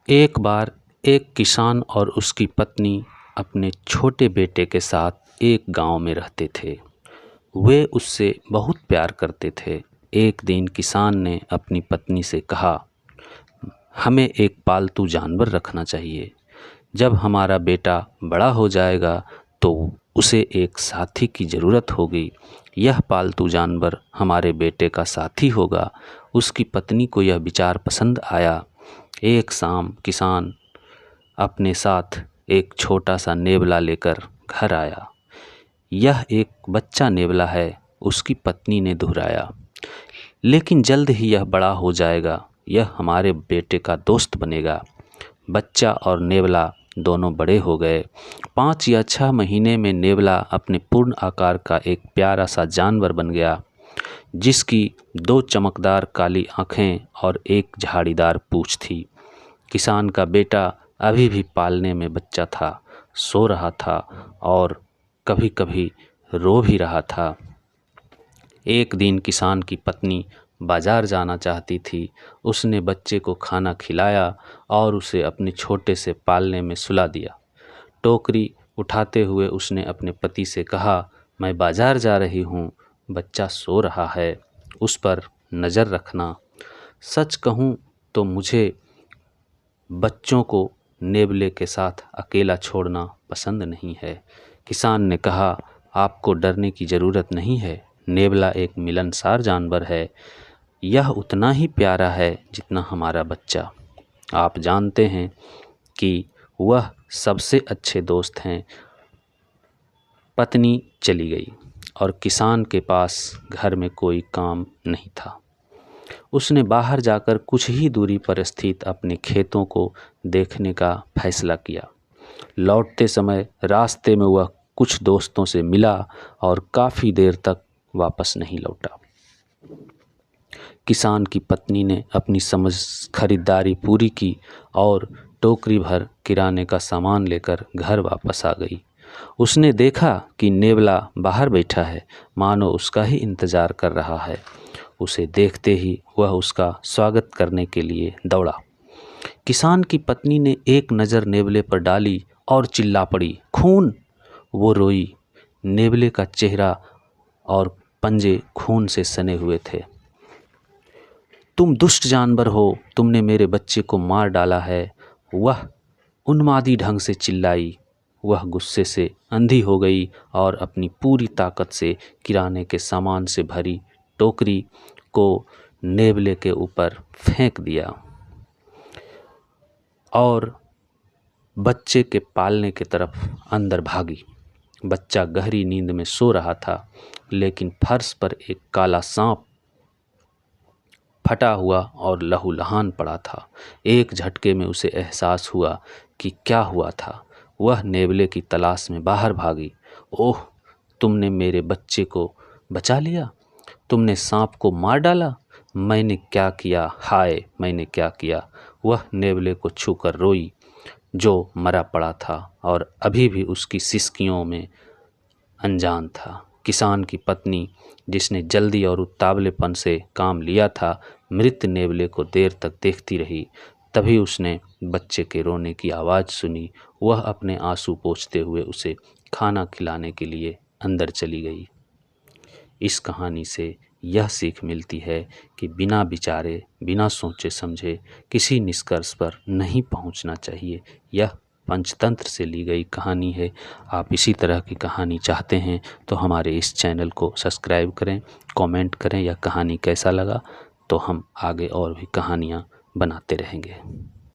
एक बार एक किसान और उसकी पत्नी अपने छोटे बेटे के साथ एक गांव में रहते थे। वे उससे बहुत प्यार करते थे। एक दिन किसान ने अपनी पत्नी से कहा, हमें एक पालतू जानवर रखना चाहिए। जब हमारा बेटा बड़ा हो जाएगा तो उसे एक साथी की ज़रूरत होगी। यह पालतू जानवर हमारे बेटे का साथी होगा। उसकी पत्नी को यह विचार पसंद आया। एक शाम किसान अपने साथ एक छोटा सा नेवला लेकर घर आया। यह एक बच्चा नेवला है, उसकी पत्नी ने दोहराया, लेकिन जल्द ही यह बड़ा हो जाएगा। यह हमारे बेटे का दोस्त बनेगा। बच्चा और नेवला दोनों बड़े हो गए। 5 या 6 महीने में नेवला अपने पूर्ण आकार का एक प्यारा सा जानवर बन गया, जिसकी 2 चमकदार काली आँखें और एक झाड़ीदार पूँछ थी। किसान का बेटा अभी भी पालने में बच्चा था, सो रहा था और कभी कभी रो भी रहा था। एक दिन किसान की पत्नी बाजार जाना चाहती थी। उसने बच्चे को खाना खिलाया और उसे अपने छोटे से पालने में सुला दिया। टोकरी उठाते हुए उसने अपने पति से कहा, मैं बाजार जा रही हूँ, बच्चा सो रहा है, उस पर नज़र रखना। सच कहूँ तो मुझे बच्चों को नेवले के साथ अकेला छोड़ना पसंद नहीं है। किसान ने कहा, आपको डरने की ज़रूरत नहीं है। नेवला एक मिलनसार जानवर है। यह उतना ही प्यारा है जितना हमारा बच्चा। आप जानते हैं कि वह सबसे अच्छे दोस्त हैं। पत्नी चली गई और किसान के पास घर में कोई काम नहीं था। उसने बाहर जाकर कुछ ही दूरी पर स्थित अपने खेतों को देखने का फैसला किया। लौटते समय रास्ते में वह कुछ दोस्तों से मिला और काफ़ी देर तक वापस नहीं लौटा। किसान की पत्नी ने अपनी खरीदारी पूरी की और टोकरी भर किराने का सामान लेकर घर वापस आ गई। उसने देखा कि नेवला बाहर बैठा है, मानो उसका ही इंतज़ार कर रहा है। उसे देखते ही वह उसका स्वागत करने के लिए दौड़ा। किसान की पत्नी ने एक नज़र नेवले पर डाली और चिल्ला पड़ी, खून! वो रोई। नेवले का चेहरा और पंजे खून से सने हुए थे। तुम दुष्ट जानवर हो, तुमने मेरे बच्चे को मार डाला है, वह उन्मादी ढंग से चिल्लाई। वह गुस्से से अंधी हो गई और अपनी पूरी ताकत से किराने के सामान से भरी टोकरी को नेवले के ऊपर फेंक दिया और बच्चे के पालने की तरफ अंदर भागी। बच्चा गहरी नींद में सो रहा था, लेकिन फर्श पर एक काला सांप फटा हुआ और लहूलुहान पड़ा था। एक झटके में उसे एहसास हुआ कि क्या हुआ था। वह नेवले की तलाश में बाहर भागी। ओह, तुमने मेरे बच्चे को बचा लिया, तुमने सांप को मार डाला। मैंने क्या किया, हाय मैंने क्या किया। वह नेवले को छूकर रोई, जो मरा पड़ा था और अभी भी उसकी सिसकियों में अनजान था। किसान की पत्नी, जिसने जल्दी और उतावलेपन से काम लिया था, मृत नेवले को देर तक देखती रही। तभी उसने बच्चे के रोने की आवाज़ सुनी। वह अपने आंसू पोंछते हुए उसे खाना खिलाने के लिए अंदर चली गई। इस कहानी से यह सीख मिलती है कि बिना विचारे, बिना सोचे समझे किसी निष्कर्ष पर नहीं पहुंचना चाहिए। यह पंचतंत्र से ली गई कहानी है। आप इसी तरह की कहानी चाहते हैं तो हमारे इस चैनल को सब्सक्राइब करें, कमेंट करें यह कहानी कैसा लगा, तो हम आगे और भी कहानियाँ बनाते रहेंगे।